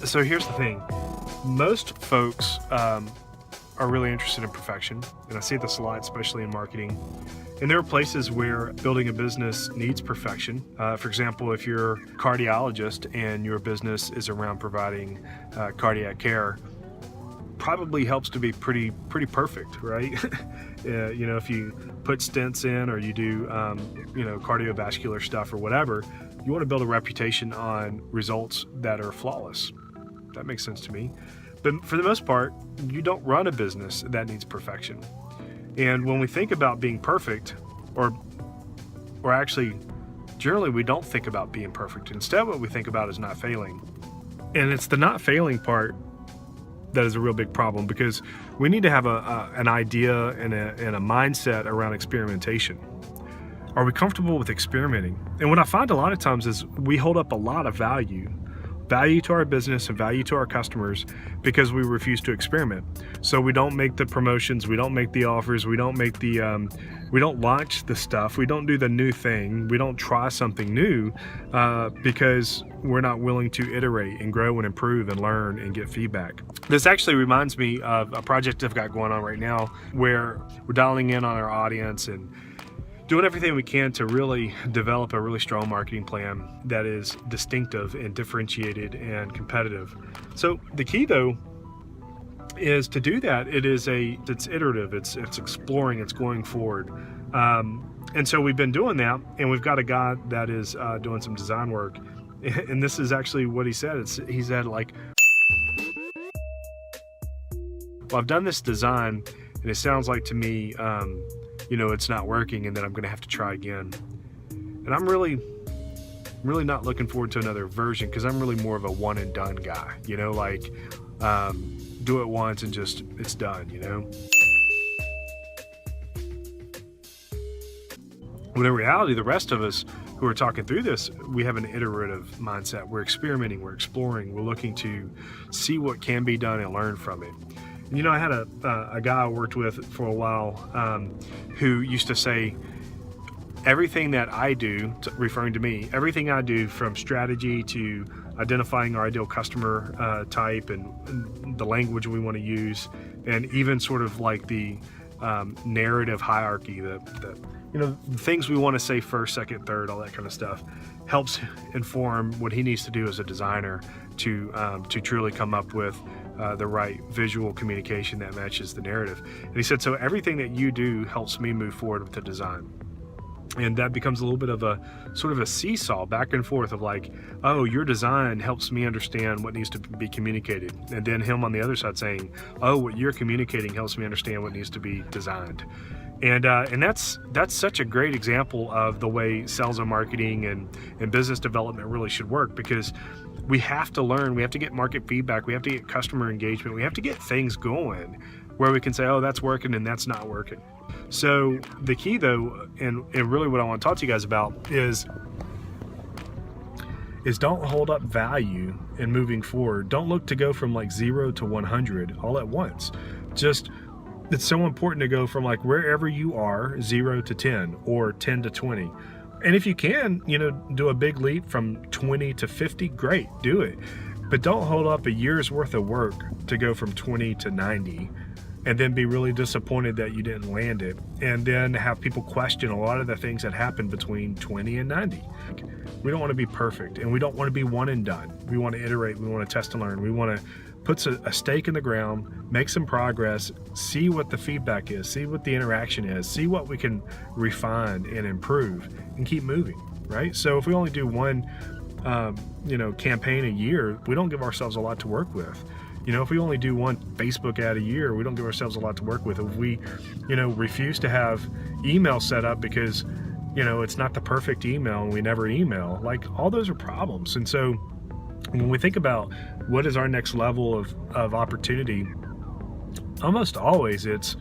So here's the thing. Most folks are really interested in perfection, and I see this a lot, especially in marketing. And there are places where building a business needs perfection. For example, if you're a cardiologist and your business is around providing cardiac care, probably helps to be pretty perfect, right? If you put stents in or you do cardiovascular stuff or whatever, you want to build a reputation on results that are flawless. That makes sense to me. But for the most part, you don't run a business that needs perfection. And when we think about being perfect, or actually, generally we don't think about being perfect. Instead, what we think about is not failing. And it's the not failing part that is a real big problem, because we need to have an idea and a mindset around experimentation. Are we comfortable with experimenting? And what I find a lot of times is we hold up a lot of value to our business and value to our customers because we refuse to experiment. So we don't make the promotions, we don't make the offers, we don't make we don't launch the stuff, we don't do the new thing, we don't try something new because we're not willing to iterate and grow and improve and learn and get feedback. This actually reminds me of a project I've got going on right now where we're dialing in on our audience and doing everything we can to really develop a really strong marketing plan that is distinctive and differentiated and competitive. So the key though is to do that. It's iterative, it's exploring, it's going forward. And so we've been doing that, and we've got a guy that is doing some design work. And this is actually what he said. He said like, well, I've done this design and it sounds like to me, it's not working, and then I'm going to have to try again. And I'm really not looking forward to another version, because I'm really more of a one and done guy, do it once and just, it's done, When in reality, the rest of us who are talking through this, we have an iterative mindset. We're experimenting, we're exploring, we're looking to see what can be done and learn from it. I had a guy I worked with for a while who used to say, everything that I do, referring to me, everything I do from strategy to identifying our ideal customer type and the language we want to use, and even sort of like the narrative hierarchy, the things we want to say first, second, third, all that kind of stuff, helps inform what he needs to do as a designer to truly come up with the right visual communication that matches the narrative. And he said, so everything that you do helps me move forward with the design. And that becomes a little bit of a sort of a seesaw back and forth of like, oh, your design helps me understand what needs to be communicated. And then him on the other side saying, oh, what you're communicating helps me understand what needs to be designed. And that's such a great example of the way sales and marketing and business development really should work, because we have to learn, we have to get market feedback, we have to get customer engagement, we have to get things going where we can say, oh, that's working and that's not working. So the key though, and really what I want to talk to you guys about is don't hold up value in moving forward. Don't look to go from like 0 to 100 all at once. It's so important to go from like wherever you are, 0 to 10 or 10 to 20. And if you can, do a big leap from 20 to 50, great, do it. But don't hold up a year's worth of work to go from 20 to 90 and then be really disappointed that you didn't land it, and then have people question a lot of the things that happened between 20 and 90. We don't want to be perfect, and we don't want to be one and done. We want to iterate, we want to test and learn, we want to put a stake in the ground, make some progress, see what the feedback is, see what the interaction is, see what we can refine and improve, and keep moving, right? So if we only do one campaign a year, we don't give ourselves a lot to work with. If we only do one Facebook ad a year, we don't give ourselves a lot to work with. If we, refuse to have email set up because, it's not the perfect email and we never email, like all those are problems. And so when we think about what is our next level of opportunity, almost always it's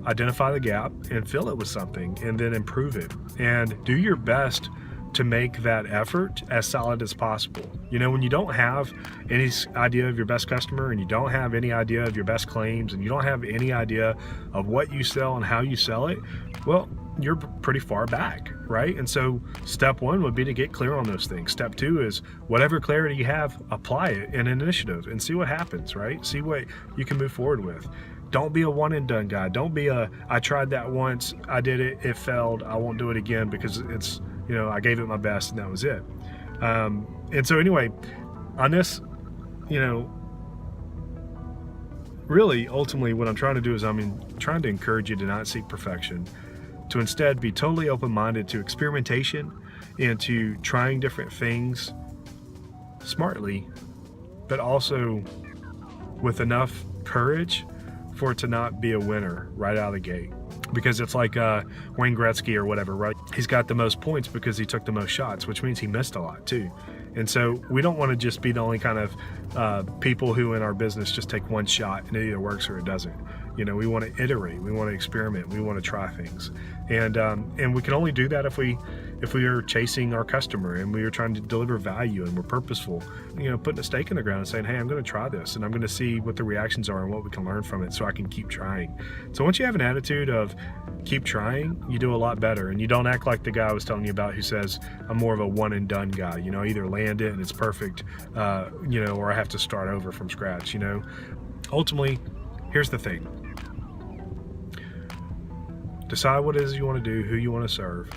identify the gap and fill it with something and then improve it and do your best to make that effort as solid as possible. When you don't have any idea of your best customer, and you don't have any idea of your best claims, and you don't have any idea of what you sell and how you sell it, well, you're pretty far back, right? And so step one would be to get clear on those things. Step two is whatever clarity you have, apply it in an initiative and see what happens, right? See what you can move forward with. Don't be a one and done guy. Don't be I tried that once, I did it, it failed, I won't do it again because it's, I gave it my best and that was it. And so anyway, on this, really, ultimately, what I'm trying to do is trying to encourage you to not seek perfection, to instead be totally open-minded to experimentation and to trying different things smartly, but also with enough courage for it to not be a winner right out of the gate. Because it's like Wayne Gretzky or whatever, right? He's got the most points because he took the most shots, which means he missed a lot too. And so we don't want to just be the only kind of people who in our business just take one shot and it either works or it doesn't. We want to iterate, we want to experiment, we want to try things. And we can only do that if we are chasing our customer and we are trying to deliver value and we're purposeful, putting a stake in the ground and saying, hey, I'm going to try this and I'm going to see what the reactions are and what we can learn from it so I can keep trying. So once you have an attitude of keep trying, you do a lot better, and you don't act like the guy I was telling you about who says I'm more of a one and done guy, either land it and it's perfect, or I have to start over from scratch. Ultimately, here's the thing. Decide what it is you want to do, who you want to serve.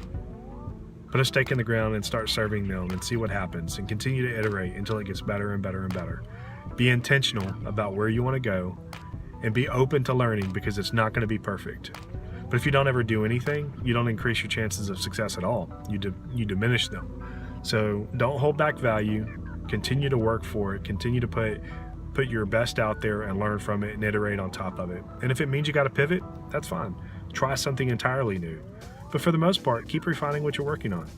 Put a stake in the ground and start serving them and see what happens, and continue to iterate until it gets better and better and better. Be intentional about where you want to go and be open to learning, because it's not going to be perfect. But if you don't ever do anything, you don't increase your chances of success at all. You diminish them. So don't hold back value. Continue to work for it. Continue to put your best out there and learn from it and iterate on top of it. And if it means you got to pivot, that's fine. Try something entirely new. But for the most part, keep refining what you're working on.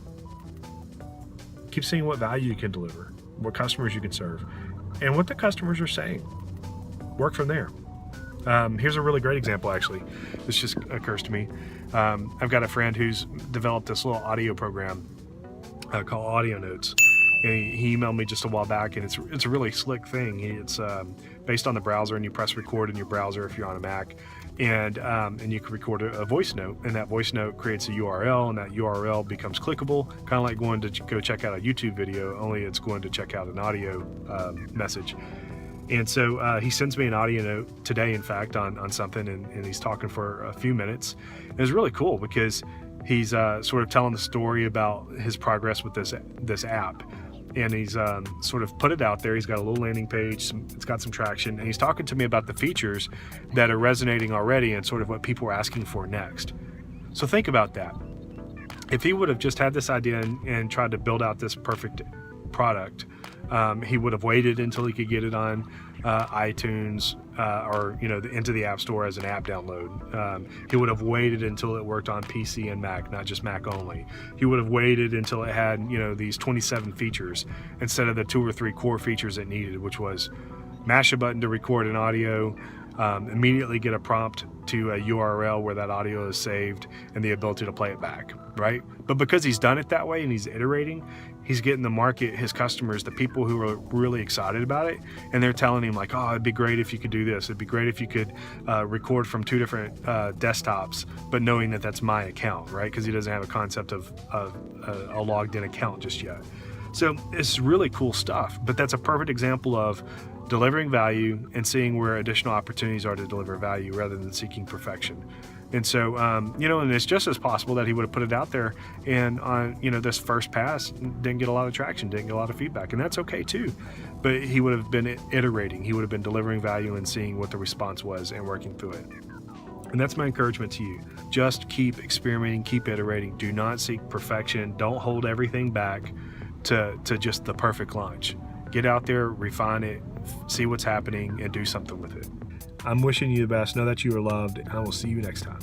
Keep seeing what value you can deliver, what customers you can serve, and what the customers are saying. Work from there. Here's a really great example, actually. This just occurs to me. I've got a friend who's developed this little audio program called Audio Notes. And he emailed me just a while back, and it's a really slick thing. It's based on the browser, and you press record in your browser if you're on a Mac, and you can record a voice note, and that voice note creates a URL, and that URL becomes clickable, kind of like going to go check out a YouTube video, only it's going to check out an audio message. And so he sends me an audio note today, in fact, on something, and he's talking for a few minutes. It was really cool because he's sort of telling the story about his progress with this app. And he's sort of put it out there. He's got a little landing page, it's got some traction, and he's talking to me about the features that are resonating already and sort of what people are asking for next. So think about that. If he would have just had this idea and tried to build out this perfect product, he would have waited until he could get it on iTunes or into the App Store as an app download. He would have waited until it worked on PC and Mac, not just Mac only. He would have waited until it had these 27 features instead of the 2 or 3 core features it needed, which was mash a button to record an audio, immediately get a prompt to a URL where that audio is saved, and the ability to play it back, right? But because he's done it that way and he's iterating, he's getting the market, his customers, the people who are really excited about it, and they're telling him like, oh, it'd be great if you could do this. It'd be great if you could record from 2 different desktops, but knowing that that's my account, right? Because he doesn't have a concept of a logged in account just yet. So it's really cool stuff, but that's a perfect example of delivering value and seeing where additional opportunities are to deliver value rather than seeking perfection. And so, and it's just as possible that he would have put it out there and on, this first pass didn't get a lot of traction, didn't get a lot of feedback, and that's okay too. But he would have been iterating, he would have been delivering value and seeing what the response was and working through it. And that's my encouragement to you. Just keep experimenting, keep iterating. Do not seek perfection. Don't hold everything back to just the perfect launch. Get out there, refine it, see what's happening, and do something with it. I'm wishing you the best. Know that you are loved, and I will see you next time.